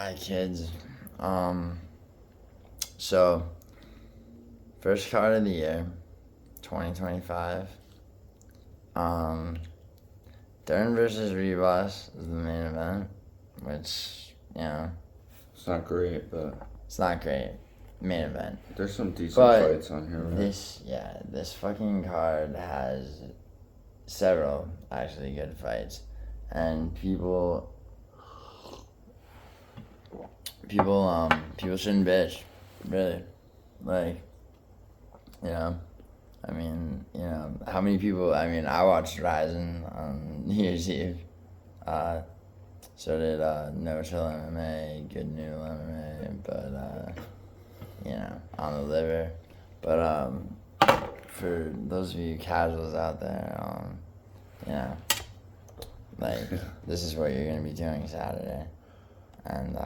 Alright, kids. So, first card of the year, 2025. Dern versus Ribas is the main event, which, It's not great, but... It's not great. Main event. There's some decent fights on here, right? This fucking card has several actually good fights. And people shouldn't bitch, really. How many people, I watched Ryzen on New Year's Eve. So did No Chill MMA, Good New MMA, but, on the liver. But, for those of you casuals out there, this is what you're going to be doing Saturday. And,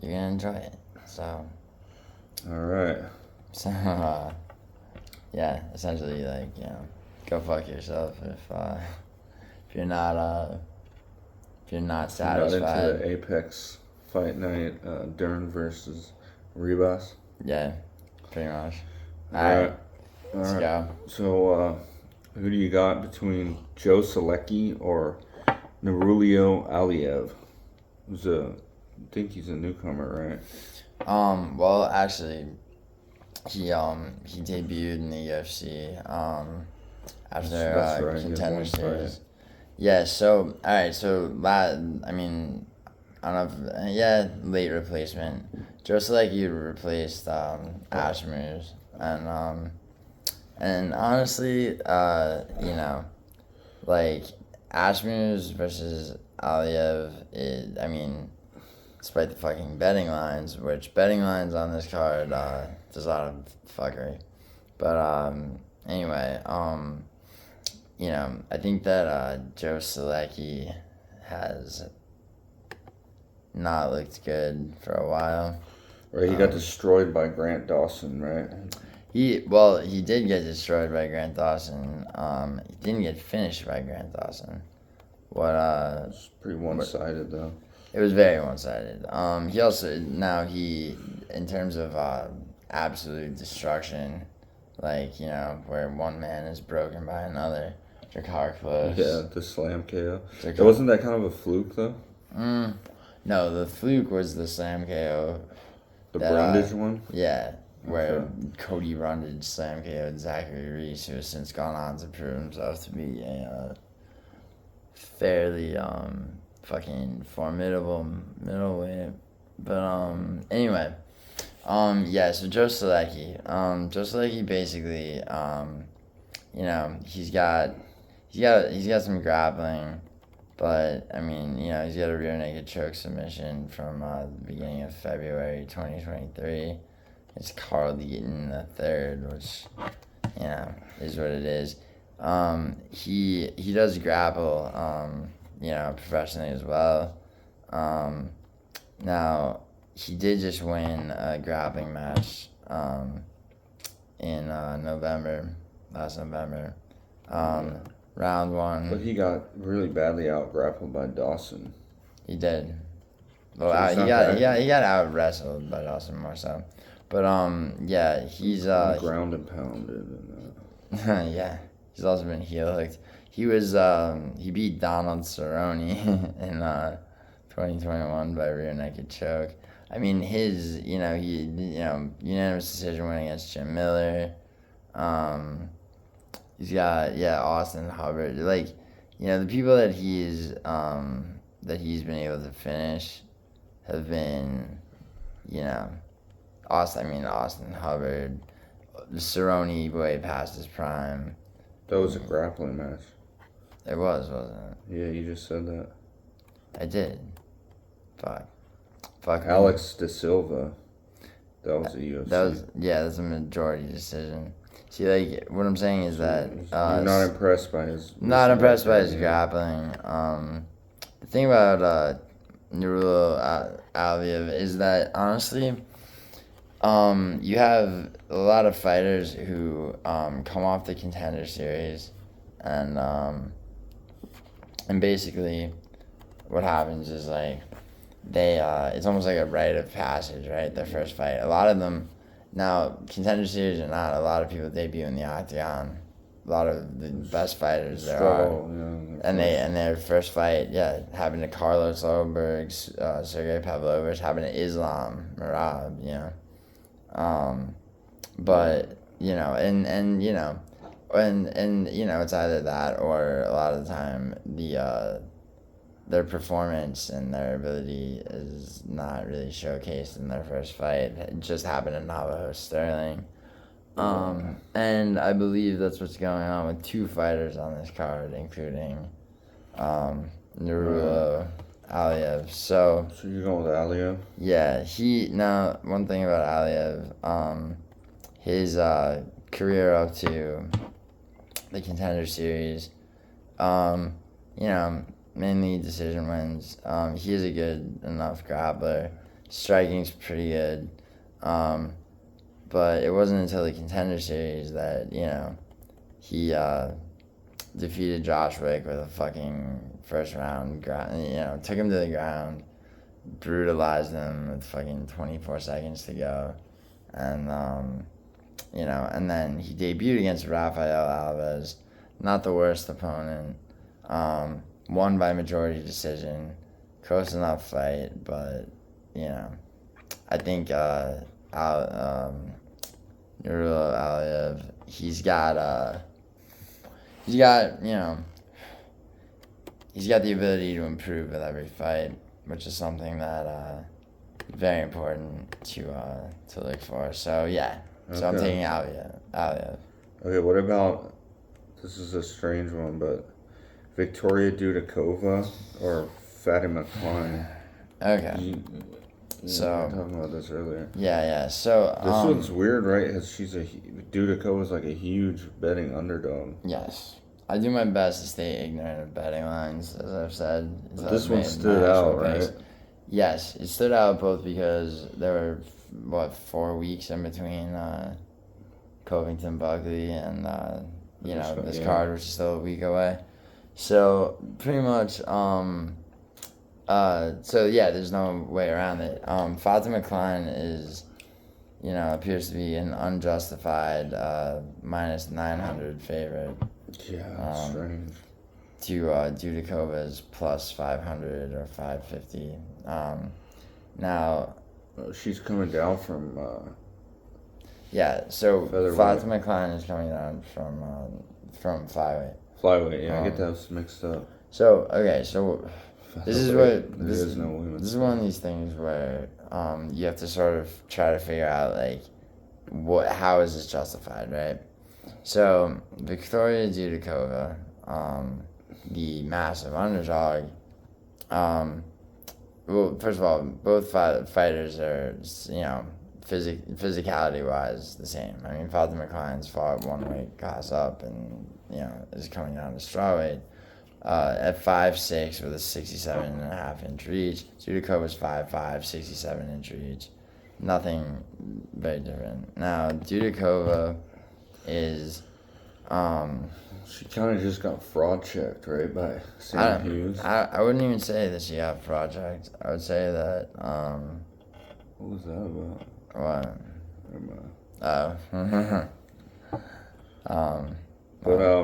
you're going to enjoy it, so. Alright. So, essentially, go fuck yourself if you're not satisfied. Not into the Apex Fight Night, Dern versus Ribas. Yeah, pretty much. Alright. Let's go. So, who do you got between Solecki or Nurullo Aliev? I think he's a newcomer, right? Well, actually, he debuted in the UFC after Contender Series. Yeah. So alright. So late replacement. Just like you replaced Ashmers, and honestly, Ashmers versus Aliev is, despite the fucking betting lines, which betting lines on this card, there's a lot of fuckery. But, anyway, I think that, Solecki has not looked good for a while. Right, he got destroyed by Grant Dawson, right? He did get destroyed by Grant Dawson. He didn't get finished by Grant Dawson. It's pretty one-sided, though. It was very one-sided. He also, in terms of absolute destruction, where one man is broken by another, Kareckaitė. Yeah, the slam KO. Wasn't that kind of a fluke, though? No, the fluke was the slam KO. The Brundage one? Yeah, where Cody Brundage slam KO'd Zachary Reese, who has since gone on to prove himself to be a fairly fucking formidable middleweight. But anyway, so Joe Solecki. Joe Solecki basically, he's got some grappling, but he's got a rear naked choke submission from the beginning of February 2023. It's Carl Eaton the third, which is what it is. He does grapple, professionally as well. Now, he did just win a grappling match in last November. Round one. But he got really badly out-grappled by Dawson. He did. Well, he got out-wrestled by Dawson more so. But, he's... ground and pounded. Yeah. He's also been heel hooked. He beat Donald Cerrone in 2021 by rear naked choke. His, unanimous decision win against Jim Miller. He's got, Austin Hubbard. The people that he's been able to finish have been, Austin Hubbard. Cerrone way past his prime. That was a grappling match. It was, wasn't it? Yeah, you just said that. I did. Fuck. Alex De Silva. That was a UFC. That's a majority decision. See, what I'm saying is that... you're not impressed by his... Not impressed by his grappling. The thing about Nurullo Aliev is that, honestly, you have a lot of fighters who come off the Contender Series, and basically what happens is it's almost like a rite of passage, right? Their first fight. A lot of them, now, contender series or not, a lot of people debut in the octagon. A lot of the best fighters there are. And their first fight, happened to Carlos Loberg, Sergey Pavlovich, happened to Islam Merab, but, and it's either that or a lot of the time their performance and their ability is not really showcased in their first fight. It just happened to Navajo Sterling. And I believe that's what's going on with 2 fighters on this card, including Nurullo, Aliev. So you're going with Aliev? Yeah, now one thing about Aliev, his career up to the contender series, mainly decision wins. He is a good enough grappler. Striking's pretty good. But it wasn't until the contender series that, he defeated Josh Wick with a fucking first round took him to the ground, brutalized him with fucking 24 seconds to go. And, and then he debuted against Rafael Alves, not the worst opponent. Won by majority decision, close enough fight, but, I think, Nurullo Aliev, he's got the ability to improve with every fight, which is something that very important to look for. So so I'm taking Aliev. Okay, what about, this is a strange one, but Victoria Dudakova or Fatima Kline? Okay. So we were talking about this earlier. Yeah. So this one's weird, right? Dudakova's like a huge betting underdog. Yes, I do my best to stay ignorant of betting lines, as I've said. But this one stood out, right? Yes, it stood out both because there were 4 weeks in between Covington Buckley and this card, which is still a week away. So pretty much. There's no way around it. Fatima Kline is, appears to be an unjustified minus 900 favorite. Yeah, strange. To Dudakova's plus 500 or 550. Now, she's coming down from. So Fatima Kline is coming down from flyweight. Flyweight, I get those mixed up. This is one of these things where you have to sort of try to figure out how is this justified, right? So Victoria Dudakova, the massive underdog. Well, first of all, both fighters are physicality wise the same. I mean, Fatima Kline's fought one weight class up and is coming down to strawweight. At 5'6" with a 67.5-inch reach. Dudakova's 5'5", 67-inch reach. Nothing very different. Now, Dudakova is... she kind of just got fraud checked, right, by Sam Hughes? I wouldn't even say that she got fraud checked. I would say that... what was that about? What? But I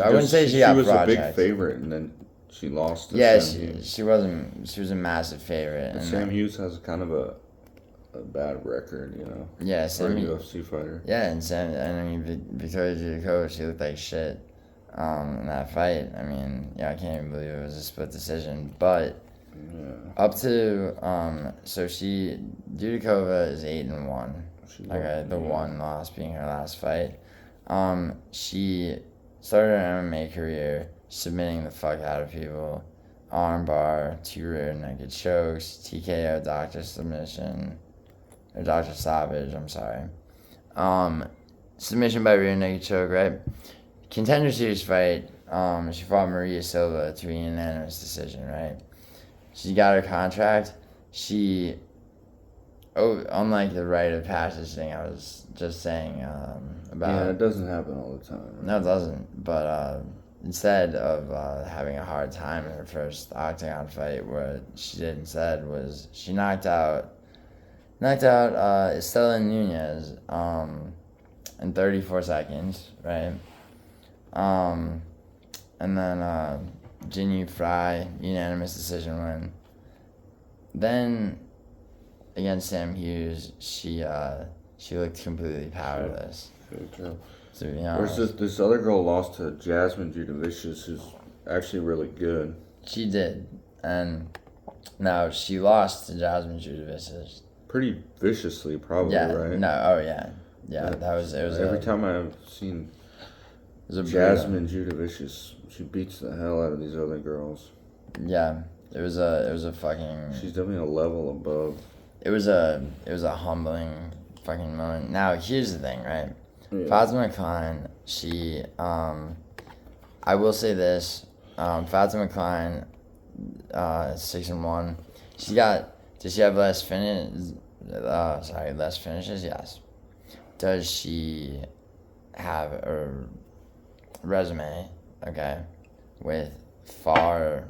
wouldn't say she got was a big project. favorite, and then she lost. To Sam Hughes. She wasn't. She was a massive favorite. But Sam Hughes has kind of a bad record, Yeah, for a UFC fighter. Yeah, and Victoria Dudakova, she looked like shit in that fight. I mean, I can't even believe it was a split decision. But up to Dudakova is 8-1. One loss being her last fight. She started her MMA career submitting the fuck out of people. Armbar, 2 rear naked chokes, TKO, doctor submission, or doctor stoppage, I'm sorry. Submission by rear naked choke, right? Contender series fight, she fought Maria Silva to a unanimous decision, right? She got her contract. Unlike the rite of passage thing I was just saying about... Yeah, it doesn't happen all the time. Right? No, it doesn't. But instead of having a hard time in her first octagon fight, what she did instead was she knocked out Estela Nunez in 34 seconds, right? And then Jinyu Fry, unanimous decision win. Then against Sam Hughes, she looked completely powerless. To be honest. Whereas this other girl lost to Jasmine Judavicius, who's actually really good. She did, and now she lost to Jasmine Judavicius. Pretty viciously, probably, Yeah, right? no, oh yeah. Yeah, it was every time I've seen Jasmine Judavicius, she beats the hell out of these other girls. Yeah, it was a fucking. She's definitely a level above. It was a humbling fucking moment. Now here's the thing, right? Yeah. Fatima Kline, she I will say this, Fatima Kline, 6-1. Does she have less finishes? Yes. Does she have a resume, okay, with far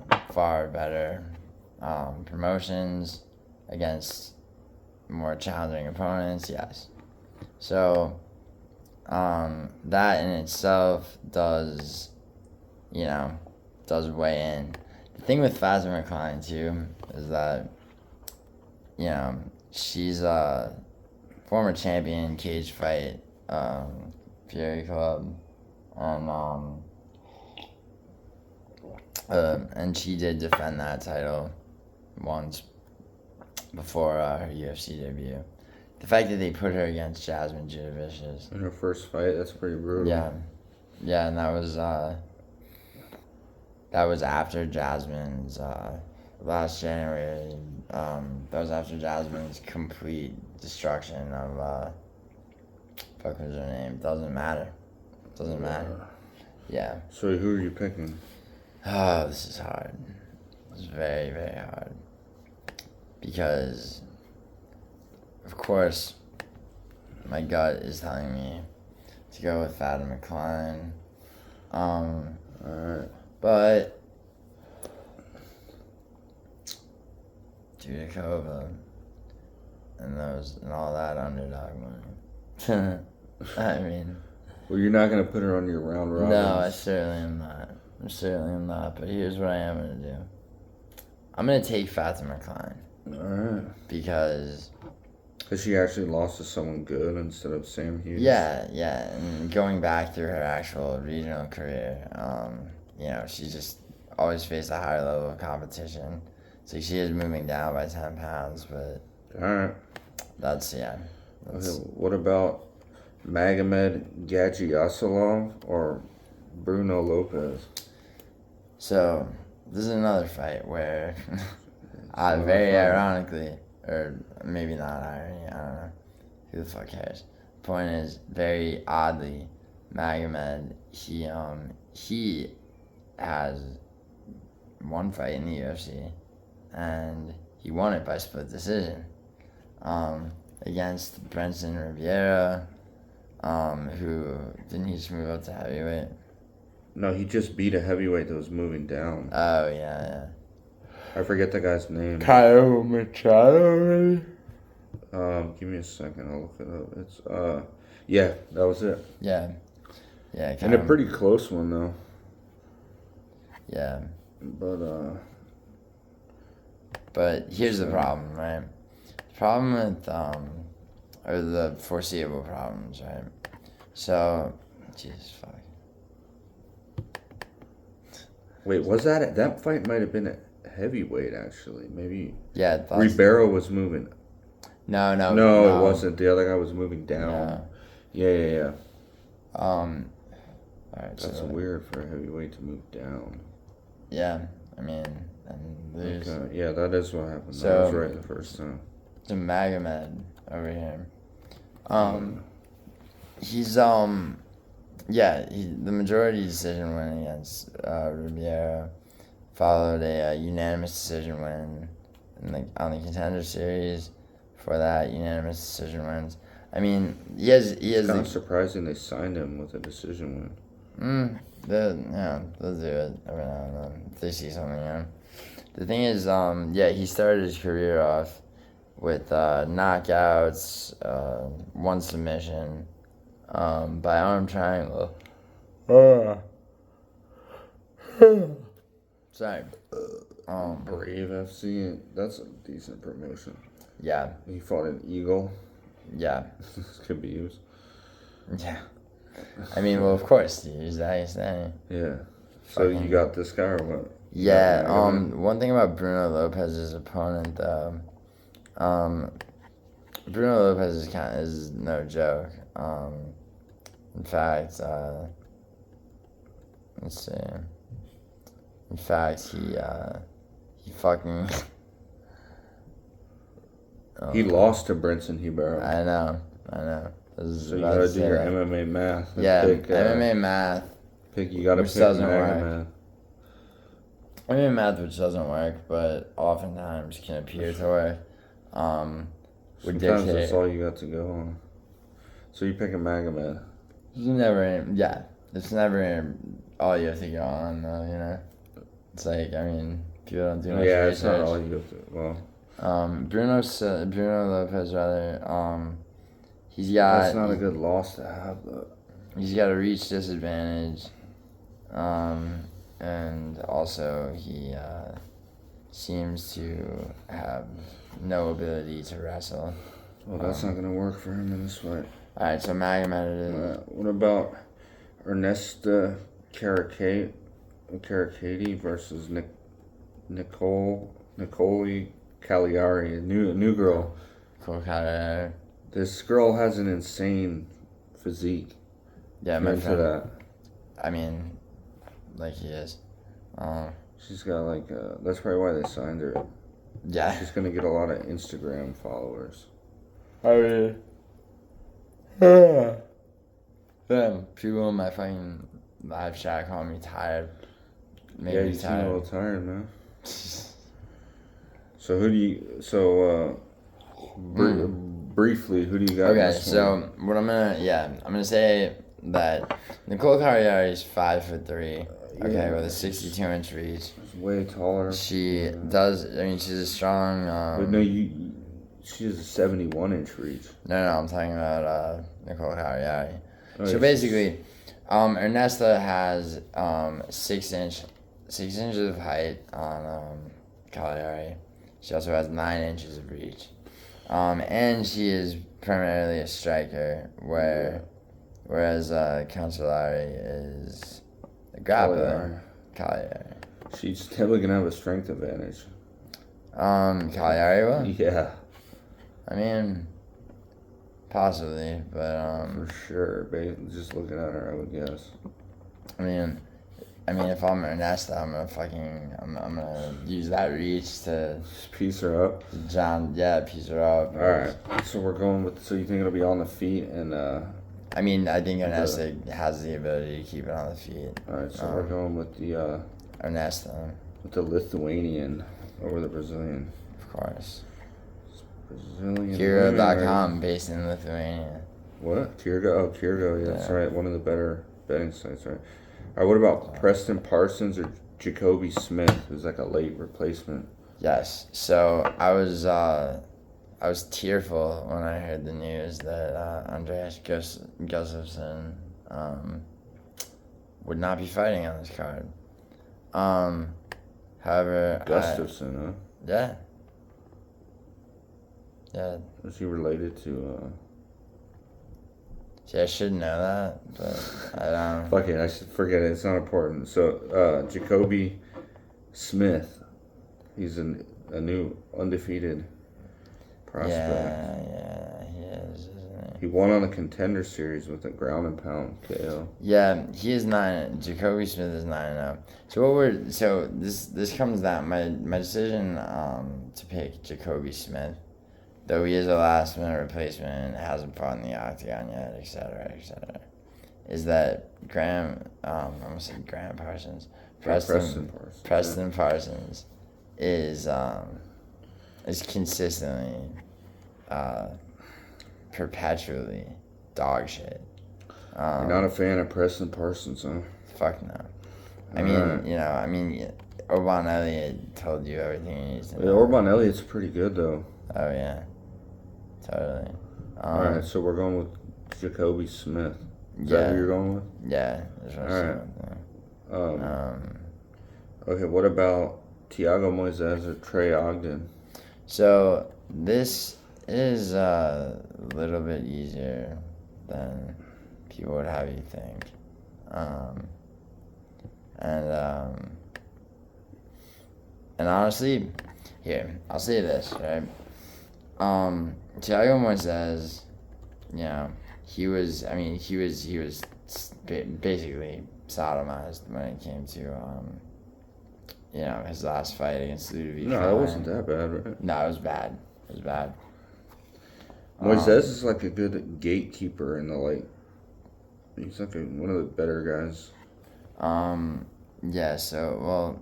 better promotions against more challenging opponents? Yes. So that in itself does weigh in. The thing with Fatima Kline too is that she's a former champion cage fight Fury Club, and she did defend that title once before her UFC debut. The fact that they put her against Jasmine Judavicius in her first fight, that's pretty brutal. Yeah, and that was after Jasmine's last January. That was after Jasmine's complete destruction of fuck was her name? Doesn't matter. Yeah. So who are you picking? Oh, this is hard. It's very, very hard. Because, of course, my gut is telling me to go with Fatima Kline. Alright. But Dudakova and all that underdog money. I mean, well, you're not gonna put her on your round robin. No, I certainly am not. But here's what I am gonna do. I'm gonna take Fatima Kline. Alright. Because she actually lost to someone good instead of Sam Hughes. Yeah, and going back through her actual regional career, she just always faced a higher level of competition. So she is moving down by 10 pounds, but alright. Okay, what about Magomed Gadzhiyasulov or Bruno Lopes? So this is another fight where, very ironically, or maybe not irony, I don't know, who the fuck cares. Point is, very oddly, Magomed, he has one fight in the UFC, and he won it by split decision, against Preston Riviera, who, didn't he just move up to heavyweight? No, he just beat a heavyweight that was moving down. Oh, yeah. I forget the guy's name. Kyle Machado? Give me a second, I'll look it up. It's, yeah, that was it. Yeah. And a pretty close one, though. Yeah. But here's the problem, right? The problem with, or the foreseeable problems, right? So, Jesus fuck. Wait, was that fight might have been a heavyweight, actually. Maybe. Yeah. Ribeiro was moving. No, it wasn't. The other guy was moving down. No. Yeah. Alright, That's weird for a heavyweight to move down. Yeah, I mean, and there's... Okay. Yeah, that is what happened. So, that was right the first time. The Magomed over here. He's, the majority decision win against Ribeiro followed a unanimous decision win on the Contender Series. For that, unanimous decision wins. I mean, he has It's kind of surprising they signed him with a decision win. they'll do it every now and then if they see something. The thing is, he started his career off with knockouts, one submission, by arm triangle. Sorry. Brave FC, that's a decent promotion. Yeah. He fought an Eagle. Yeah. This could be used. Yeah. I mean, well, of course, you use that. Yeah. So you got this guy or what? Yeah. One thing about Bruno Lopes' opponent, though, Bruno Lopes is no joke. In fact, let's see. In fact, he fucking. He lost to Brinson Hibero. I know. So you gotta do your MMA math. Yeah, MMA math. You gotta pick Magomed. MMA math, which doesn't work, but oftentimes can appear to work. Sometimes that's all you got to go on. So you pick a Magomed. It's never all you have to go on, though, It's like, I mean, people don't do much research. It's not all you have to, Bruno Lopes, rather, he's got... That's not a good loss to have, though. He's got a reach disadvantage, and also he seems to have no ability to wrestle. Well, that's not going to work for him in this fight. Alright, so Magomed it is. What about Ernesta Kareckaitė versus Nicolle Caliari, a new girl. Caliari. This girl has an insane physique. Yeah, my friend. That. I mean, like he is. She's got that's probably why they signed her. Yeah. She's gonna get a lot of Instagram followers. I mean, people in my fucking live chat call me tired. Maybe you seem a little tired, man. So briefly, who do you got? Okay, so what I'm gonna say that Nicolle Caliari is 5'3". Okay, with a 62-inch reach. She's way taller. She does. I mean, she's a strong. She has a 71-inch reach. No, I'm talking about Nicolle Caliari. So basically, Ernesta has 6 inches of height on Caliari. She also has 9 inches of reach. And she is primarily a striker, whereas Caliari is a grappler. Caliari. She's definitely gonna have a strength advantage. Caliari will? Yeah. I mean, possibly, but for sure. Just looking at her, I would guess. I mean, if I'm Ernesta, I'm gonna use that reach to just piece her up. Piece her up. All right. So we're going with. So you think it'll be on the feet and? I mean, I think Ernesta has the ability to keep it on the feet. All right. So we're going with the. Ernesta. With the Lithuanian over the Brazilian. Of course. Brazilian. Kiro.com, based in Lithuania. What? Kirgo. Yeah, that's right. One of the better betting sites, right? All right. What about Preston Parsons or Jacoby Smith, who's like a late replacement? Yes. So I was tearful when I heard the news that Andreas Gustafsson would not be fighting on this card. However, Gustafsson, huh? Yeah. Yeah. Is he related to? See, I should know that, but I don't. Fuck it, I should forget it. It's not important. So, Jacoby Smith, he's a new undefeated prospect. Yeah, he is, isn't he? He won on the Contender Series with a ground and pound KO. Yeah, he is 9. Jacoby Smith is 9-0. So this comes down my decision to pick Jacoby Smith, though he is a last minute replacement and hasn't fought in the octagon yet, etc., is that Preston Parsons is consistently perpetually dog shit. You're not a fan of Preston Parsons, huh? Fuck no. I mean, Orban Elliott told you everything you need to know. Yeah, Orban Elliott's pretty good, though. Oh, yeah. Totally. Alright, so we're going with Jacoby Smith. Is that who you're going with? Yeah. Alright. Okay, what about Thiago Moisés or Trey Ogden? So, this is a little bit easier than people would have you think. And honestly, here, I'll say this, right? Thiago Moisés, he was basically sodomized when it came to, his last fight against Ludovic. No, it wasn't that bad, right? No, it was bad. Moisés is like a good gatekeeper in the he's like one of the better guys. Yeah, so, well,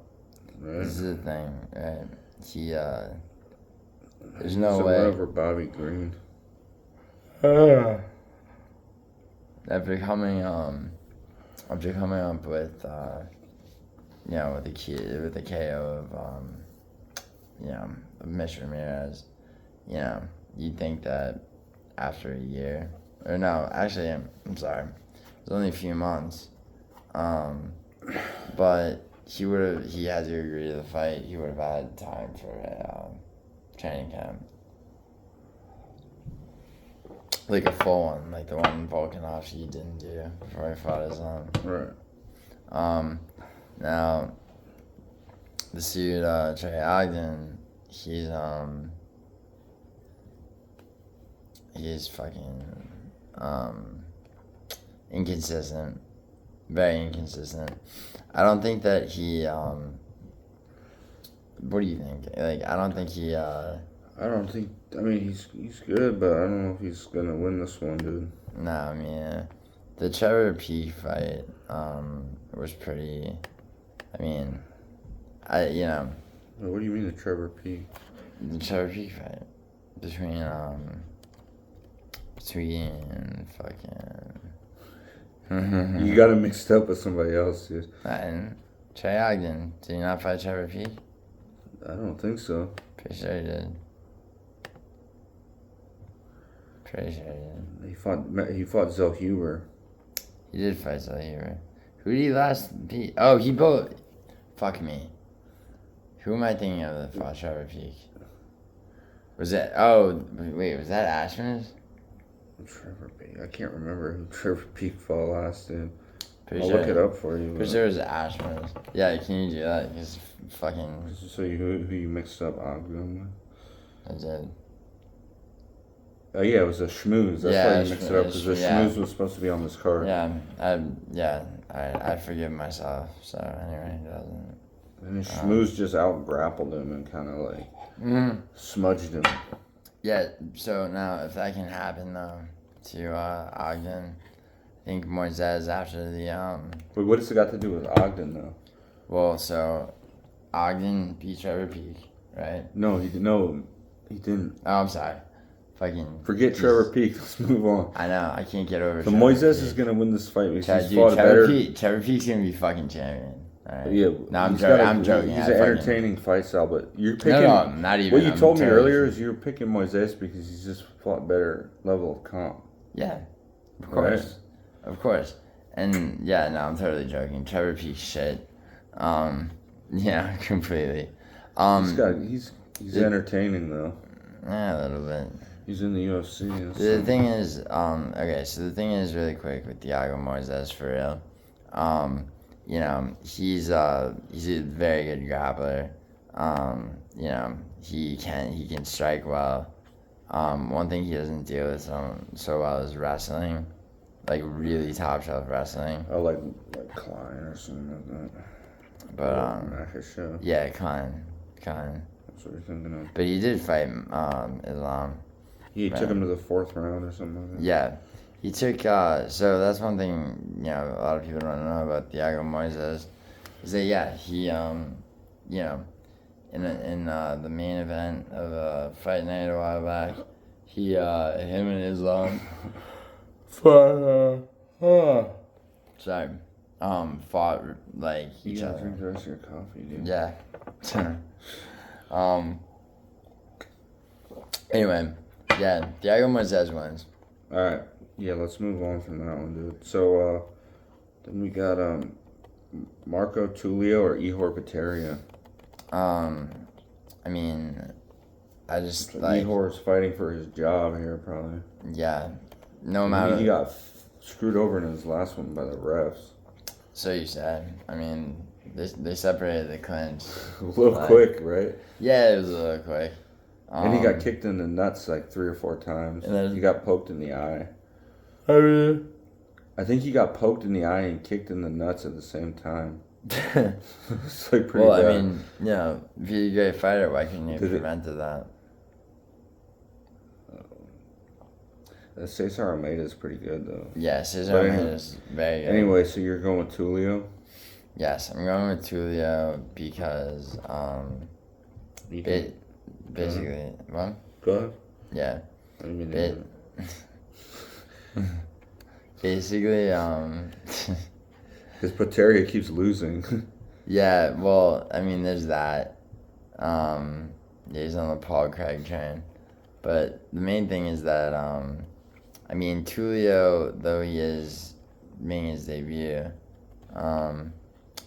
right. This is the thing, right? There's no He's way. over Bobby Green. After coming up with, with the KO of Mitch Ramirez, you'd think that after a year, or no, actually, I'm sorry, it was only a few months, but he had to agree to the fight. He would have had time for a training camp. Like a full one, like the one Volkanovski didn't do before he fought his son. Right. Now, this dude, Trey Ogden, he's fucking, inconsistent. Very inconsistent. I don't think that he, what do you think? I don't think he, I mean, he's good, but I don't know if he's gonna win this one, dude. No, I mean, the Trevor Peak fight, was pretty, What do you mean the Trevor Peak? The Trevor Peak fight between fucking. You got him mixed up with somebody else, dude. And Trey Ogden, did he not fight Trevor Peak? I don't think so. Pretty sure he did. He fought Zell Huber. He did fight Zell Huber. Who did he last beat? Oh, he both. Fuck me. Who am I thinking of that fought Trevor Peak? Was that? Oh, wait, was that Ashman's? Trevor Peak. I can't remember who Trevor Peak fought last, dude. Pretty I'll sure. look it up for you. Pretty sure it was Ashman's. Yeah, can you do that? Because fucking. So who you mixed up Ogden with? I did. Oh yeah, it was a schmooze. That's why you mixed it up, because the schmooze was supposed to be on this card. I forgive myself. So anyway, he doesn't. And his schmooze just out grappled him and kind of smudged him. Yeah. So now, if that can happen though to Ogden, I think Moisés after the Wait, what does it got to do with Ogden though? Well, so Ogden beat Trevor Peak, right? No, he didn't. Oh, I'm sorry. Fucking forget Trevor Peak. Let's move on. I know. I can't get over. So Moisés is gonna win this fight because he's fought Trevor better. Trevor Peak's gonna be fucking champion. Right. Yeah. No, I'm joking. He's an entertaining fight style, but you're picking. No, not even. What you told me earlier is you're picking Moisés because he's just fought better level of comp. Yeah, of course, right? Of course, and yeah, no, I'm totally joking. Trevor Peak's shit. Yeah, completely. He's entertaining though. Yeah, a little bit. He's in the UFC. The thing is, the thing is really quick with Thiago Moisés for real. He's a very good grappler. He can strike well. One thing he doesn't deal with so well is wrestling, like really top shelf wrestling. Oh, like Kline or something like that. But show. Yeah, Kline. That's what you're thinking of. But he did fight Islam. He took him to the 4th round or something like that. Yeah. He took, so that's one thing, a lot of people don't know about Thiago Moisés, is that, he, in the main event of Fight Night a while back, him and Islam, sorry, fought like each You gotta other. drink the rest of your coffee, dude. Yeah. Anyway, yeah, Thiago Moisés wins. All right. Yeah, let's move on from that one, dude. So, then we got Marco Tulio or Ihor Potieria. I mean, I just like Ihor's fighting for his job here, probably. yeah, no matter. He got screwed over in his last one by the refs. So you said. I mean, they separated the clinch. A little quick, right? Yeah, it was a little quick. And he got kicked in the nuts like 3 or 4 times. And then he got poked in the eye. Oh, really? I think he got poked in the eye and kicked in the nuts at the same time. It's like pretty bad. I mean, you know, if you're a great fighter, why couldn't you have prevented that? Cesar Almeida is pretty good, though. Yeah, Cesar Almeida is very good. Anyway, so you're going with Tulio? Yes, I'm going with Tulio because, basically, what? Go ahead. Yeah. I didn't mean to do that. Basically, Because Potieria keeps losing. yeah, well, I mean, there's that. Yeah, he's on the Paul Craig train. But the main thing is that, I mean, Tulio, though he is making his debut,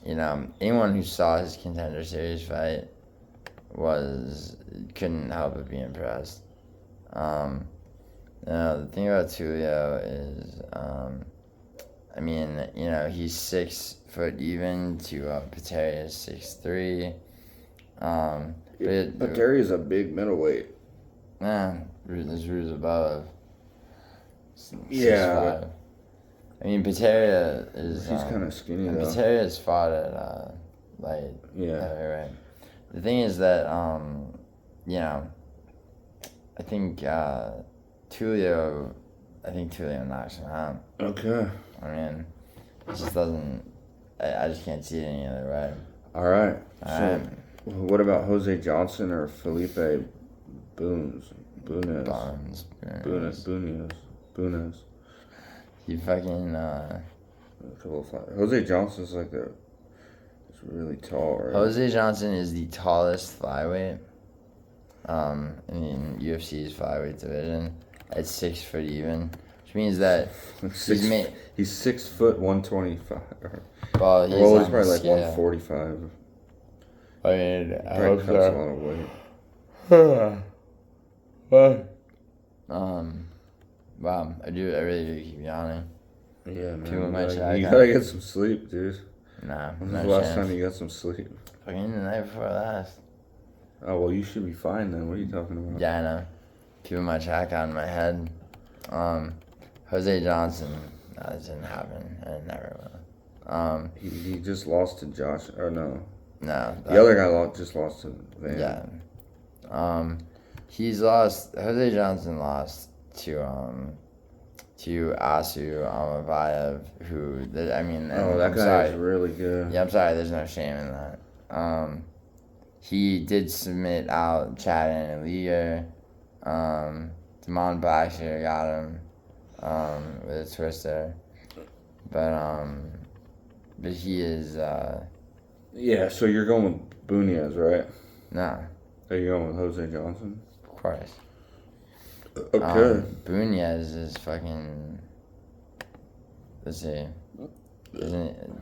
you know, anyone who saw his Contender Series fight couldn't help but be impressed. The thing about Tulio is, I mean, you know, he's 6 foot even to Poteria's 6'3". Poteria's a big middleweight. There's Ribas. Yeah. I mean, Potieria is. He's kind of skinny, though. Poteria's fought at light. Yeah. Right. The thing is that, you know, I think Tulio knocks him out. Okay. I mean, it just doesn't. I just can't see it any other way. All right. What about Jose Johnson or Felipe Bunes? Bunes. He fucking. A couple of fighters. Jose Johnson's like it's really tall, right? Jose Johnson is the tallest flyweight. In UFC's flyweight division at 6 foot even, which means that he's 6 foot 125. Well, he's probably like 145. I mean, I hope so. A lot of weight. Wow, I really do keep yawning. Yeah, man. You gotta get some sleep, dude. Nah, When's the last time you got some sleep? Fucking the night before last. Oh, well, you should be fine then. What are you talking about? Yeah, I know. Keeping my track on in my head. Jose Johnson, that didn't happen, and it never will. He just lost to Josh, or no. No. The other guy just lost to Van. Yeah. Jose Johnson lost to Asu Aliev, who, I mean... that guy is really good. Yeah, I'm sorry, there's no shame in that. He did submit out Chad and Ihor. Damon Blackshear got him with a twister. But he is... Yeah, so you're going with Bunez, right? No. Are you going with Jose Johnson? Of course. Okay. Bunez is fucking... Let's see.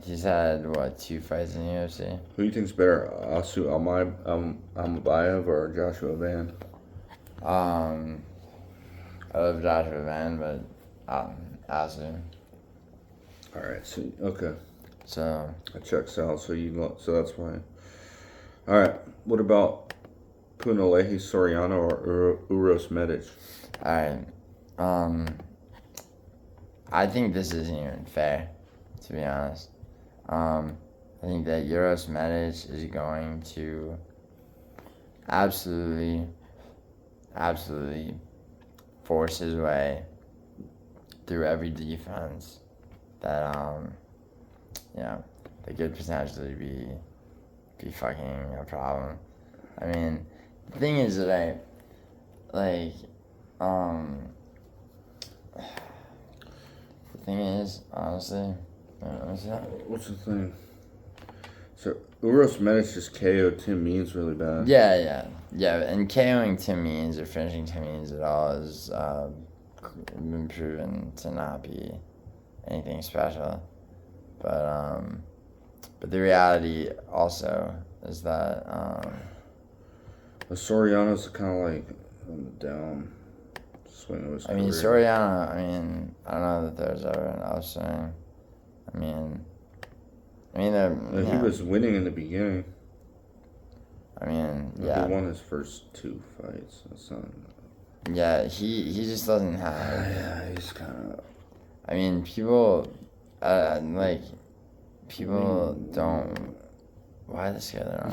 He's had, 2 fights in the UFC? Who do you think's better, Asu Almabayev or Joshua Van? I love Joshua Van, but Asu. All right. Okay. So that checks out. So that's fine. All right. What about Punahele Soriano or Uroš Medić? All right. I think this isn't even fair, to be honest. I think that Uroš Medić is going to absolutely force his way through every defense that that could potentially be fucking a problem. I mean, the thing is that the thing is, honestly, What's that? What's the thing? So Uroš Medić just KO'd Tim Means really bad. Yeah. And KOing Tim Means or finishing Tim Means at all is been proven to not be anything special. But the reality also is that the Soriano's kind of like on the down swing of his career. Soriano, I don't know that there's ever an upswing. He was winning in the beginning. Yeah. He won his first 2 fights. That's not... Yeah, he just doesn't have... Yeah, he's kind of... people don't... Why this guy there?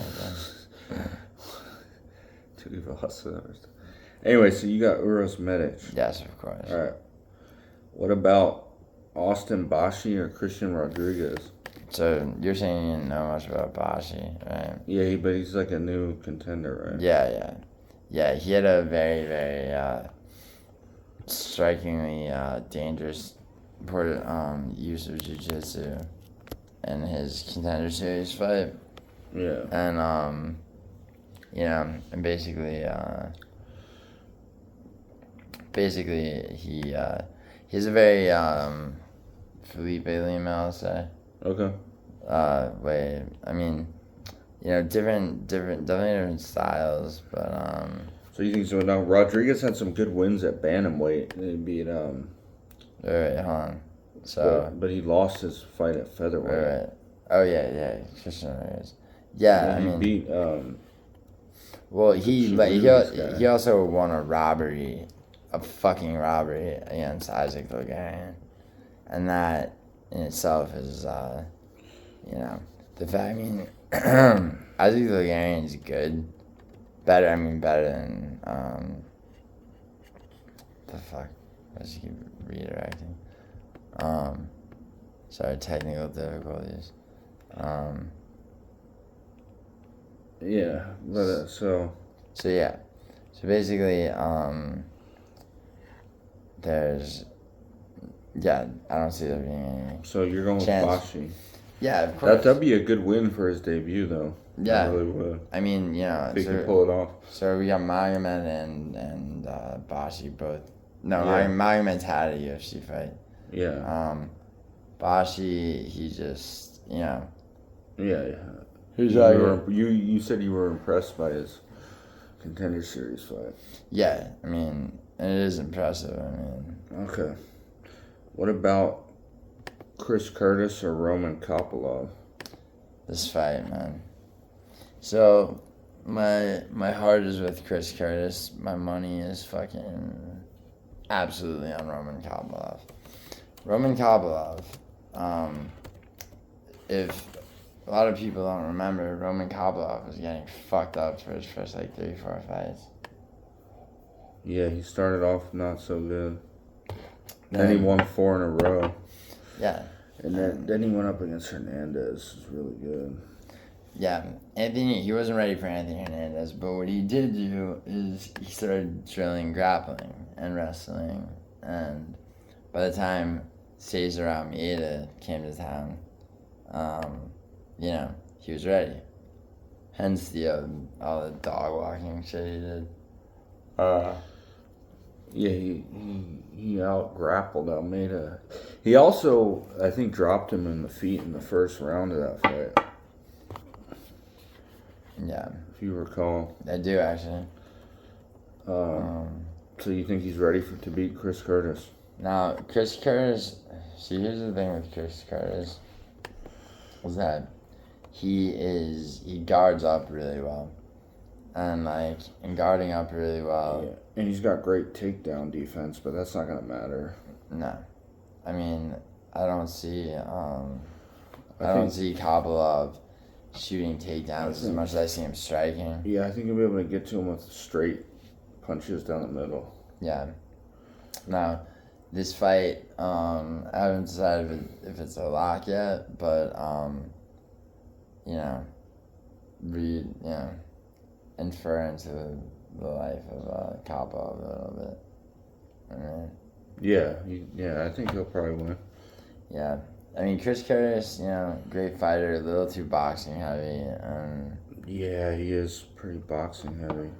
Anyway, so you got Uroš Medić. Yes, of course. All right. What about Austin Bashi or Christian Rodriguez? So you're saying you didn't know much about Bashi, right? Yeah, but he's like a new contender, right? Yeah, he had a very, very strikingly dangerous use of jiu-jitsu in his Contender Series fight. Yeah. And, and basically he he's a very Felipe Lima, I'll say. Okay. Way. Definitely different styles, but So you think so? Now Rodriguez had some good wins at bantamweight. He beat Wait, hold on. So. But he lost his fight at featherweight. Right. Oh yeah, Christian Rodriguez. Yeah, he beat. Well, he also won a fucking robbery against Isaac Logarian, and that in itself is, the fact. Isaac Logarian is good, better than the fuck. I just keep redirecting. Sorry, technical difficulties. Yeah, but So basically, there's. Yeah, I don't see there being any. So you're going chance. with Bashi. Yeah, of course. That'd be a good win for his debut, though. Yeah. I really would. If he can pull it off. So we got Magomed and Bashi both. No, Yeah. Magomed's had a UFC fight. Yeah. Bashi, he just, Yeah. You said you were impressed by his Contender Series fight. Yeah, it is impressive. Okay. What about Chris Curtis or Roman Kopylov? This fight, man. So, my heart is with Chris Curtis. My money is fucking absolutely on Roman Kopylov. Roman Kopylov, if a lot of people don't remember, Roman Kopylov was getting fucked up for his first 3-4 fights. Yeah, he started off not so good. Then he won 4 in a row. Yeah. And then he went up against Hernandez. It was really good. Yeah, he wasn't ready for Anthony Hernandez, but what he did do is he started drilling grappling and wrestling, and by the time Cesar Almeida came to town, he was ready. Hence all the dog walking shit he did. Yeah, he out grappled Almeida. He also, I think, dropped him in the feet in the first round of that fight. Yeah. If you recall. I do, actually. So you think he's ready to beat Chris Curtis? Now, Chris Curtis, here's the thing with Chris Curtis, is that he guards up really well. And, in guarding up really well. Yeah. And he's got great takedown defense, but that's not going to matter. No. I don't see, see Kopylov shooting takedowns as much as I see him striking. Yeah, I think he'll be able to get to him with straight punches down the middle. Yeah. Now, this fight, I haven't decided if it's a lock yet, but, infer into the life of Kopylov a little bit. Yeah, I think he'll probably win. Yeah. I mean, Chris Curtis, great fighter, a little too boxing heavy. Yeah, he is pretty boxing heavy.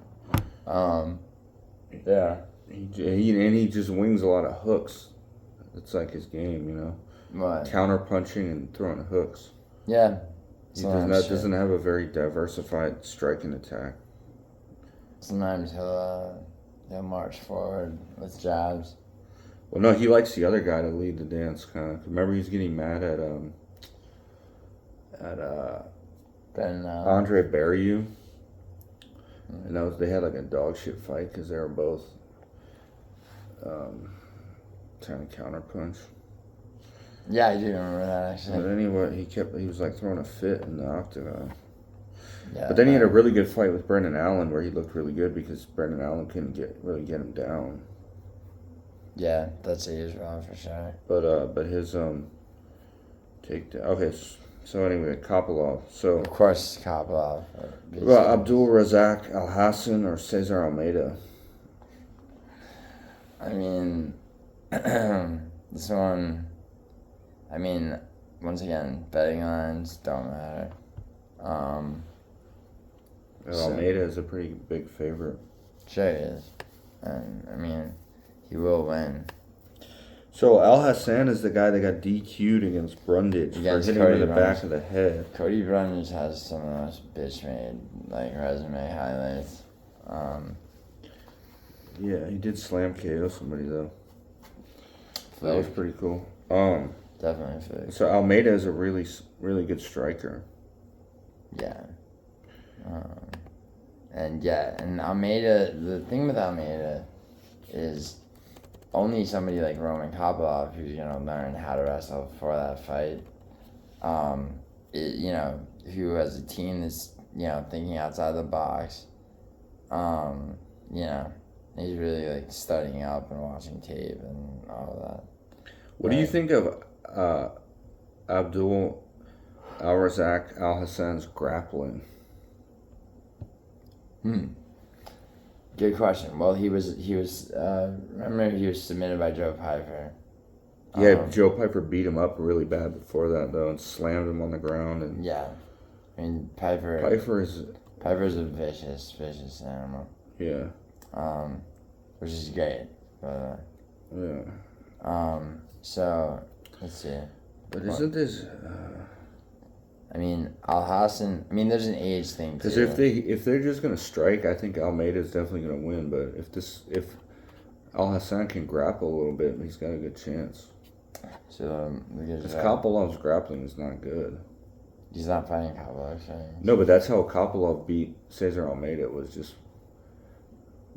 Yeah. He just wings a lot of hooks. It's like his game, What? Counter punching and throwing hooks. Yeah. He doesn't have a very diversified striking attack. Sometimes he'll march forward with jabs. Well, no, he likes the other guy to lead the dance, kind of. Remember, he was getting mad at Andre Barriou, and they had like a dog shit fight because they were both trying to counter punch. Yeah, I do remember that actually. But anyway, he was like throwing a fit in the octagon. Yeah, but then he had a really good fight with Brendan Allen where he looked really good because Brendan Allen couldn't really get him down. Yeah, that's a huge one for sure. But his takedown. Okay, so anyway, Kopylov. So of course Kopylov. Well, Abdul Razak Al Hassan or Cesar Almeida. I mean, this one. I mean, once again, betting lines don't matter. Almeida is a pretty big favorite. Sure he is. And, I mean, he will win. So, Al Hassan is the guy that got DQ'd against Brundage for hitting him in the back of the head. Cody Brundage has some of the most bitch-made, resume highlights. Yeah, he did slam KO somebody, though. That was pretty cool. Definitely fake. So, Almeida is a really, really good striker. Yeah. And Almeida, the thing with Almeida is only somebody like Roman Kopylov who's going to learn how to wrestle for that fight, who has a team that's, thinking outside the box, he's really studying up and watching tape and all of that. What do you think of Abdul Al-Razak Al Hassan's grappling? Good question. Well, he was remember he was submitted by Joe Pyfer. Yeah, Joe Pyfer beat him up really bad before that though and slammed him on the ground and yeah. I mean Pyfer's a vicious animal. Yeah. Which is great. Yeah. So let's see. But isn't this I mean, Al Hassan. I mean, there's an age thing too. Because if they're just gonna strike, I think Almeida is definitely gonna win. But if Al Hassan can grapple a little bit, he's got a good chance. So because Kopilov's grappling is not good. He's not fighting Kopylov. No, but that's how Kopylov beat Cesar Almeida, was just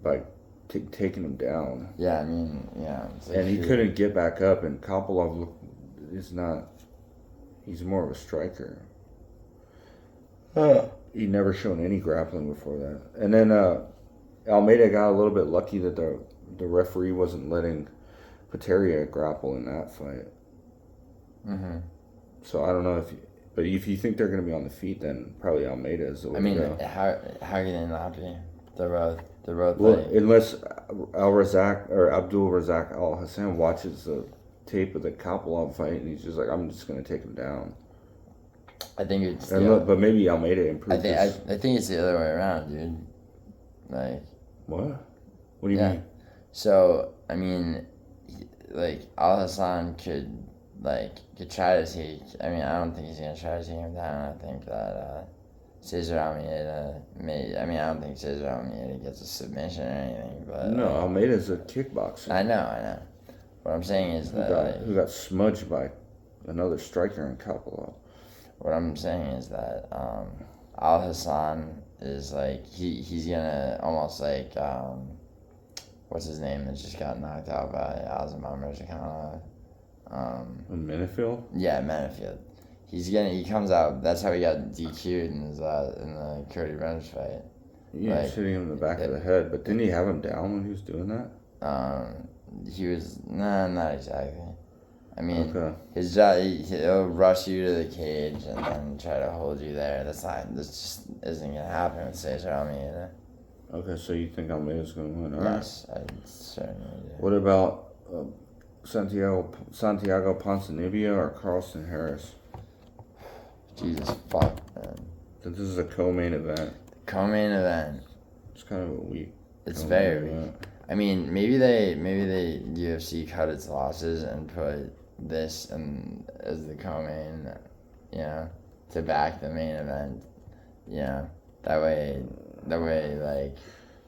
by taking him down. Yeah, I mean, yeah. And he couldn't get back up, and Kopylov is not. He's more of a striker. He'd never shown any grappling before that. And then Almeida got a little bit lucky that the referee wasn't letting Potieria grapple in that fight. Mm-hmm. So I don't know but if you think they're going to be on the feet, then probably Almeida is the way to go. how can they not be? They're both well, unless Al-Razak or Abdul Razak Al Hassan watches the tape of the Kopylov fight and he's just like, I'm just going to take him down. I think it's... but maybe Almeida improved I think it's the other way around, dude. What? What do you mean? So, I mean, Al Hassan could try to take... I mean, I don't think he's going to try to take him down. I think that Cesar Almeida I don't think Cesar Almeida gets a submission or anything, but... No, Almeida's a kickboxer. I know. What I'm saying is who got smudged by another striker in Kopylov. What I'm saying is that Al Hassan is he's gonna almost what's his name that just got knocked out by Azamat Murzakanov? Menifil? Yeah, Menifil. He comes out. That's how he got DQ'd in the Cody Brundage fight. Yeah, hitting him in the back of the head. But didn't he have him down when he was doing that? He was not exactly. I mean, his job, he'll rush you to the cage and then try to hold you there. This just isn't gonna happen with Cesar Almeida. Okay, so you think Almeida's gonna win? All yes, right. I certainly do. What about Santiago Ponzinibbio or Carlston Harris? Jesus fuck, man. This is a co-main event. Co-main event. It's kind of a weak. It's very weak. I mean, maybe they UFC cut its losses and put this as the co-main, to back the main event. That way, like,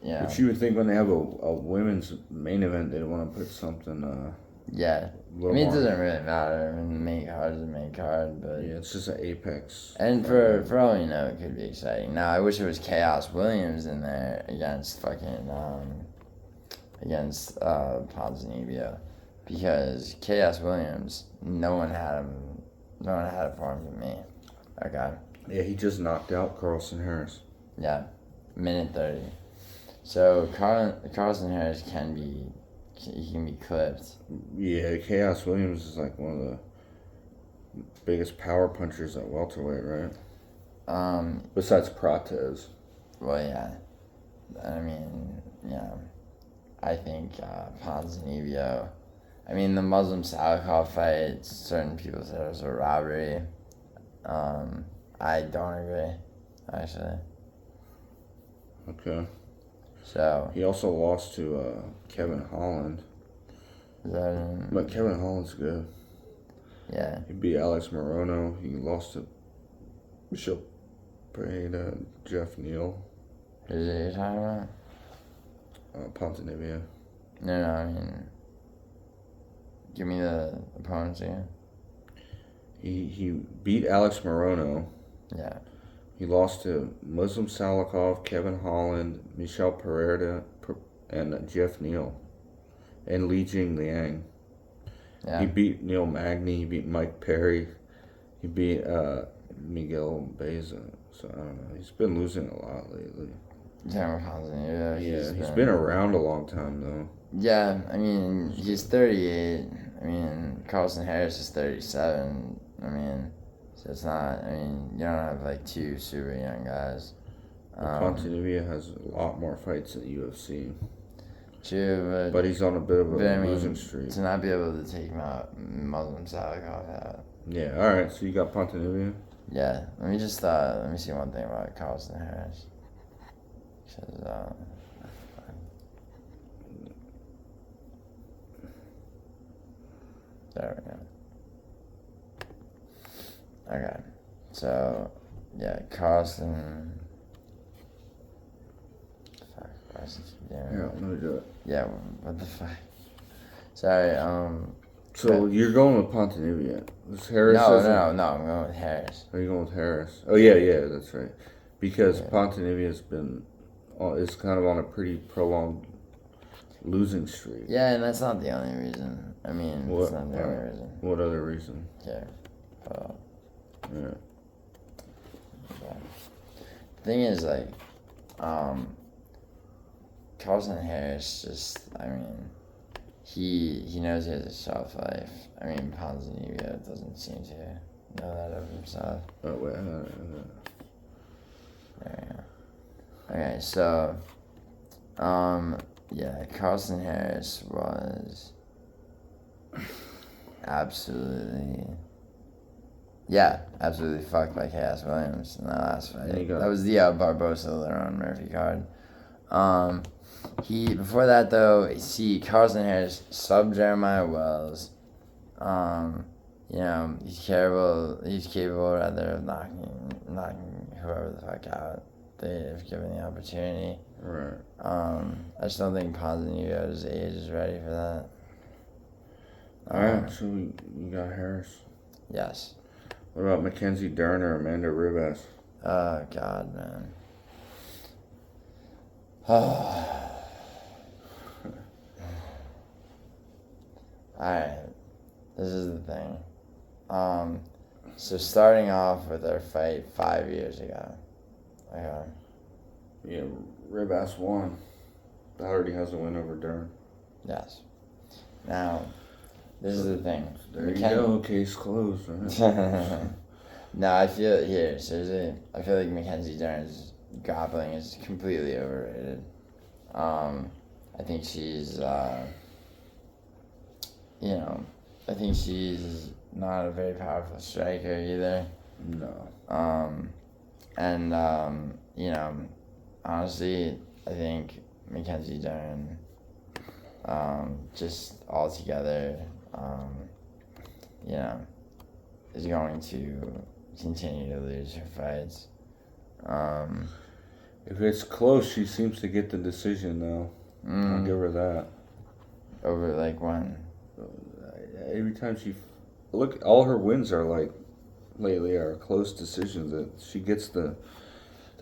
But you would think when they have a women's main event, they'd want to put something. Yeah. I mean, it doesn't really matter. I mean, the main card is the main card, but yeah, it's just an apex. And for all you know, it could be exciting. Now, I wish it was Chaos Williams in there against Ponzinibbio, because Chaos Williams, no one had it for him but me. Okay. Yeah, he just knocked out Carlston Harris. Yeah, minute 30. So Carlston Harris can be clipped. Yeah, Chaos Williams is like one of the biggest power punchers at welterweight, right? Besides Prates. Well, yeah. I mean, yeah. I think Ponzinibbio. I mean, the Muslim Salikov fight, certain people said it was a robbery. I don't agree, actually. Okay. So he also lost to Kevin Holland. But Kevin Holland's good. Yeah. He beat Alex Morono. He lost to Michel Pereira, Jeff Neal. Who's it you're talking about? Ponzinibbio. No, I mean, give me the opponents again. He beat Alex Morono. Yeah. He lost to Muslim Salikov, Kevin Holland, Michel Pereira, and Jeff Neal, and Li Jing Liang. Yeah. He beat Neil Magny. He beat Mike Perry. He beat Miguel Beza. So I don't know. He's been losing a lot lately. Yeah, he's been around a long time though. Yeah, I mean, he's 38. I mean, Carlston Harris is 37. I mean, so it's not. I mean, you don't have like two super young guys. Ponzinibbio has a lot more fights at UFC. True, but he's on a bit of a losing streak. To not be able to take him out, Muslim Salikov out. Yeah. All right. So you got Ponzinibbio. Yeah. Let me see one thing about Carlston Harris. Because, there we go. Okay. So, yeah, Carlston. Fuck, Carson's Yeah, let me do it. Yeah, what the fuck? Sorry, So you're going with Ponzinibbio. Harris? No, I'm going with Harris. Are you going with Harris? Oh, yeah, that's right. Because Ponzinibbio's is kind of on a pretty prolonged losing streak. Yeah, and that's not the only reason. I mean, it's not the only reason. What other reason? Yeah. Yeah. The thing is, like, Carlston Harris he knows he has a shelf life. I mean, Ponzinibbio doesn't seem to know that of himself. Oh, wait. There we go. Okay, so, yeah, Carlston Harris was absolutely fucked by Chaos Williams in that last fight. That was the Barbosa Lerone Murphy card. Before that though, Carlston Harris sub Jeremiah Wells. He's capable rather of knocking whoever the fuck out they've given the opportunity. Right. I just don't think Ponzinibbio's age is ready for that. Alright, so we got Harris. Yes. What about Mackenzie Dern or Amanda Ribas? Oh God, man. Alright, this is the thing. So starting off with our fight 5 years ago. Okay. Yeah, Ribas won. That already has a win over Dern. Yes. Now, this is the thing. There you go, case closed, right? No, I feel like Mackenzie Dern's grappling is completely overrated. I think she's you know, I think she's not a very powerful striker either. No. You know, honestly, I think Mackenzie Dern, just altogether, you know, is going to continue to lose her fights. If it's close, she seems to get the decision, though. I'll give her that. Over, like, when? Every time look, all her wins are, like, lately are close decisions. That she gets the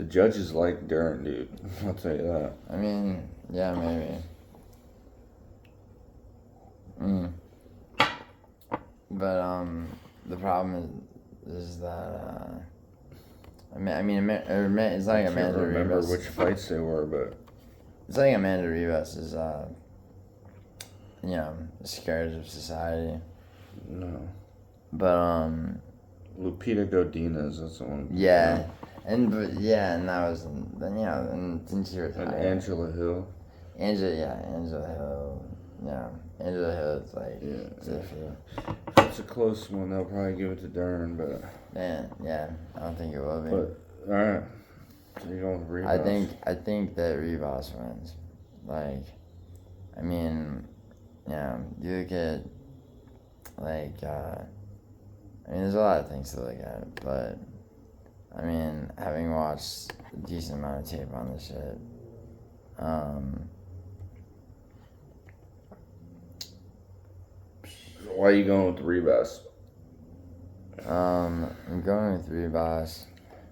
judges like Dern, dude. I'll tell you that. I mean, yeah, maybe. But, the problem is that, it's like Amanda I can't remember Ribas. which fights they were, but It's like Amanda Ribas is, you know, the scourge of society. no. But, Lupita Godinez, that's the one. yeah. And that was, then, you know, and didn't she retire? And Angela Hill. Angela Hill. Yeah. Angela Hill is like, If it's a close one, they'll probably give it to Dern, but. Man, yeah, I don't think it will be. But, alright. So you're going with Ribas. I think that Ribas wins. Like, I mean, yeah, you look at, like, I mean, there's a lot of things to look at, but, I mean, having watched a decent amount of tape on this shit, Why are you going with Ribas? I'm going with Ribas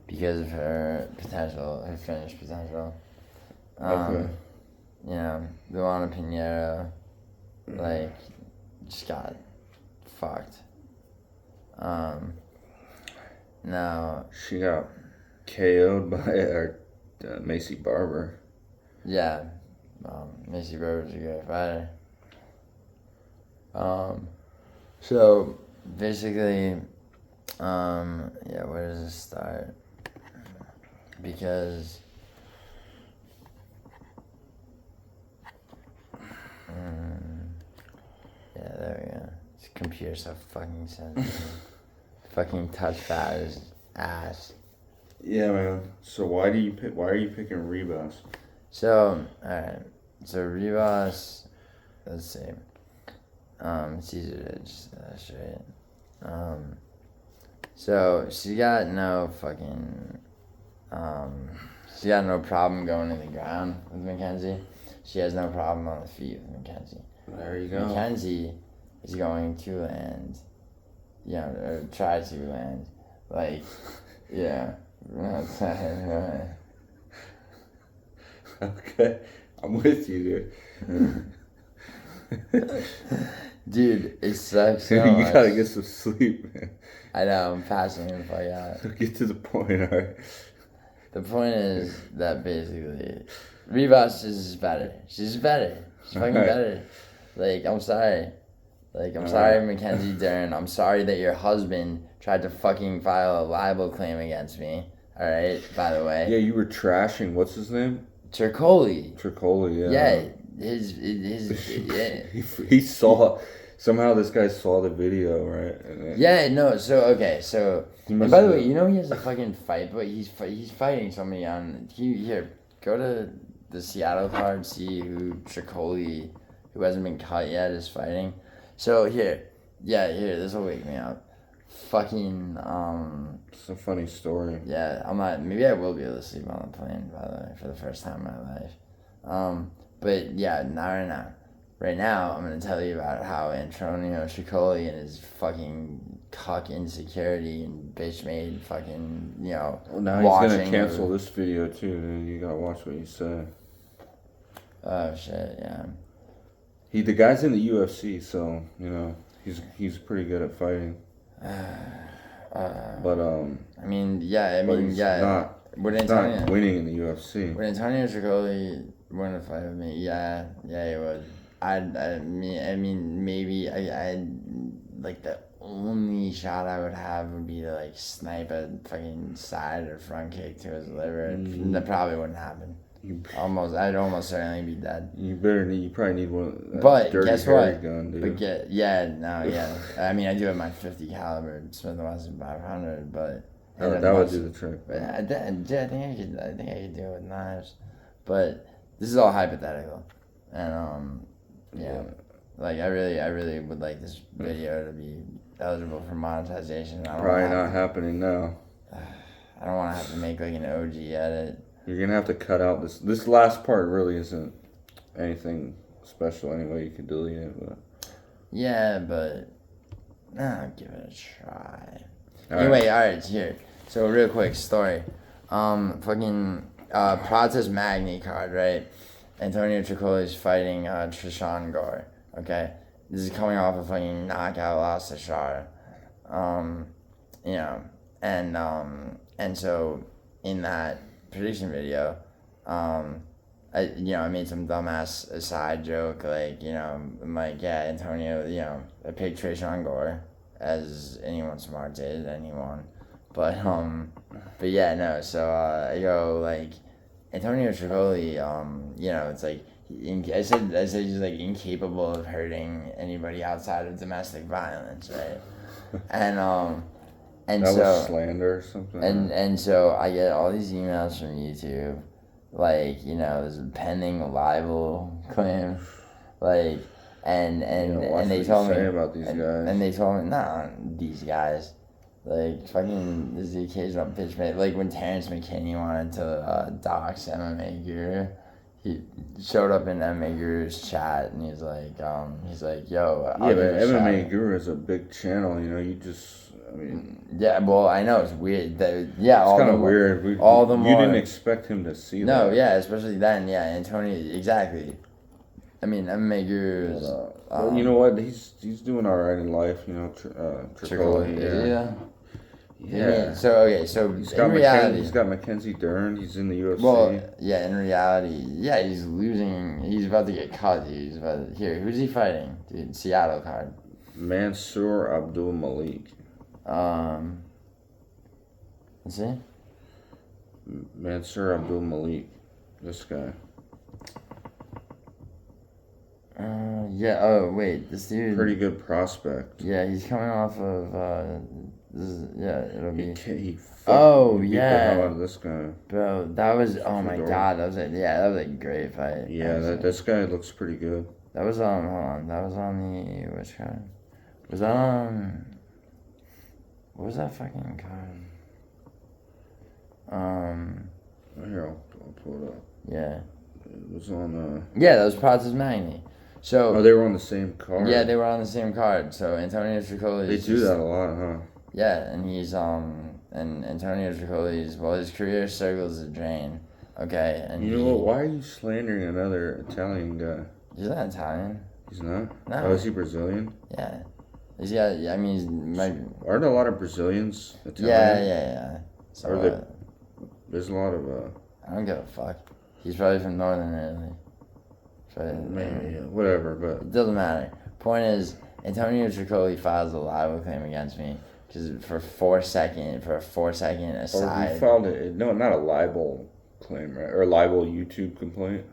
because of her potential, her finish potential. Okay. You know, Luana Pinheiro, like, just got fucked. Now She got KO'd by Macy Barber. yeah, Macy Barber's a great fighter. So basically, yeah, where does this start? Because yeah, there we go. This computer's so fucking sensitive. Fucking touch that is ass. Yeah, man. So why are you picking Ribas? So, alright. So Ribas, let's see. It's easier to just straight. So she got no fucking she got no problem going to the ground with Mackenzie. She has no problem on the feet with Mackenzie. There you go. Mackenzie is going to land, you know, or try to land. Like, yeah. Okay. I'm with you, dude. Dude, it sucks so You much. gotta get some sleep, man. I know, I'm passing the fuck out. Get to the point, alright? The point is that basically, Ribas is better. She's better. She's fucking better. Like, I'm sorry. Like, I'm sorry, Mackenzie Dern. I'm sorry that your husband tried to fucking file a libel claim against me. Alright, by the way. Yeah, you were trashing, what's his name? Tricoli. Tricoli, Yeah. His yeah. He saw, somehow this guy saw the video, right? And then, Yeah, no, so, okay, so, and by the way, you know he has a fucking fight, but he's fighting somebody on, here, go to the Seattle card, see who Tricoli, who hasn't been cut yet, is fighting. So, here, this will wake me up. Fucking, it's a funny story. yeah, maybe I will be able to sleep on the plane, by the way, for the first time in my life. But, yeah, not right now. Right now, I'm going to tell you about how Antonio Tricoli and his fucking cuck insecurity and bitch-made fucking, you know, Well, now he's going to cancel this video, too, dude. You gotta watch what you say. Oh, shit, yeah. The guy's in the UFC, so, you know, he's pretty good at fighting. But, I mean, yeah, he's not winning in the UFC. Would Antonio Tricoli win a fight with me? Yeah, he would. I mean, maybe I like the only shot I would have would be to like snipe a fucking side or front kick to his liver. That probably wouldn't happen. I'd almost certainly be dead. You probably need one. But dirty guess what? Gun, dude. But I mean, I do have my 50 caliber Smith & Wesson 500, but that would do the trick. But I think I could do it with knives, but this is all hypothetical, and like I really would like this video to be eligible for monetization. Probably not happening now. I don't want to have to make like an OG edit. You're gonna have to cut out this last part. Really isn't anything special anyway. You can delete it, but yeah, but I'll give it a try. Anyway, all right, here. So real quick story. Protest Magni card, right? Antonio Tricoli's fighting Trishan Gore. Okay, this is coming off a fucking knockout loss to Shar. And so in that prediction video, I made some dumbass aside joke, like, I'm like, yeah, Antonio, I picked Trishan Gore, as anyone smart did, anyone. But yeah, no, so I go, like, Antonio Tricoli, it's like, I said he's, like, incapable of hurting anybody outside of domestic violence, right? And that was slander or something. And so I get all these emails from YouTube, like, there's a pending libel claim, like, and they told me about these guys. And they told me, these guys, like, fucking, this is the occasional bitch, man. Like when Terrence McKinney wanted to dox MMA Guru, he showed up in MMA Guru's chat and he's like, yo, but MMA Guru is a big channel, yeah, well, I know it's weird. It's kind of weird. You didn't expect him to see that. No, yeah, especially then. Yeah, Antonio, exactly. I mean, MMA Guru is. Well, you know what? He's doing all right in life. Tricoli. Yeah. So he's in reality, he's got Mackenzie Dern. He's in the UFC. Well, yeah, in reality, yeah, he's losing. He's about to get cut, dude. Who's he fighting? Dude, Seattle card. Mansour Abdul Malik. Let's see. Mansour Abdul Malik. This guy. Yeah. Oh, wait. This dude. Pretty good prospect. Yeah, he's coming off of. It'll be. He beat the hell out of this guy. Bro, that was. Oh my god, that was a great fight. Yeah, this guy looks pretty good. That was hold on. That was on the which card? Was that on? What was that fucking card? Here, I'll pull it up. Yeah. It was on. Yeah, that was Protest Magni. So. Oh, they were on the same card. Yeah, they were on the same card. So Antonio Tricoli. They do that a lot, huh? Yeah, and he's and Antonio Tricoli's his career circles a drain. Okay, and you know what? Why are you slandering another Italian guy? He's not Italian. He's not. No. Oh, is he Brazilian? Yeah. I mean, aren't a lot of Brazilians Italian? Yeah. So, there's a lot of. I don't give a fuck. He's probably from Northern Italy. Maybe, whatever, but it doesn't matter. Point is, Antonio Tricoli files a libel claim against me because for a 4 second aside. Or we filed it. No, not a libel claim, right? Or a libel YouTube complaint.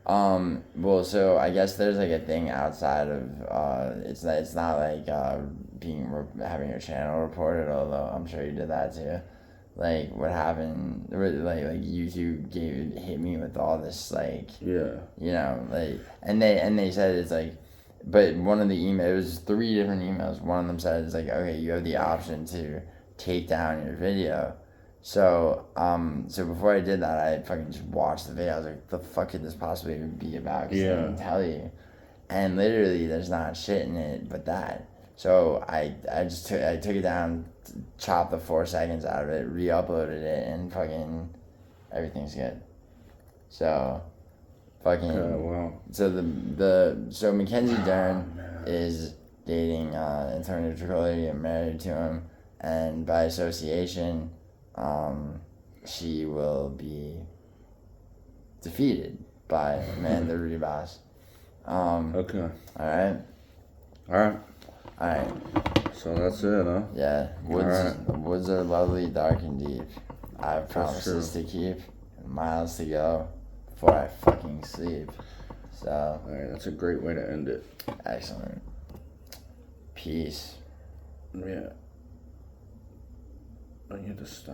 Well, so I guess there's like a thing outside of it's not like having your channel reported, although I'm sure you did that too. Like what happened, like YouTube hit me with all this and they said it's like, but one of the emails, it was 3 different emails. One of them said it's like, okay, you have the option to take down your video. So before I did that, I fucking just watched the video. I was like, the fuck could this possibly be about? Because they didn't tell you. And literally, there's not shit in it but that. So I took it down, chopped the 4 seconds out of it, re-uploaded it, and fucking everything's good. So fucking wow. So Mackenzie Dern is dating Antonio Tricoli and married to him, and by association, she will be defeated by Amanda Ribas. Okay. Alright. So that's it, huh? Yeah. Woods are lovely, dark, and deep. I have promises to keep, and miles to go. before I fucking sleep. So. Alright, that's a great way to end it. Excellent. Peace. Yeah. I need to stop.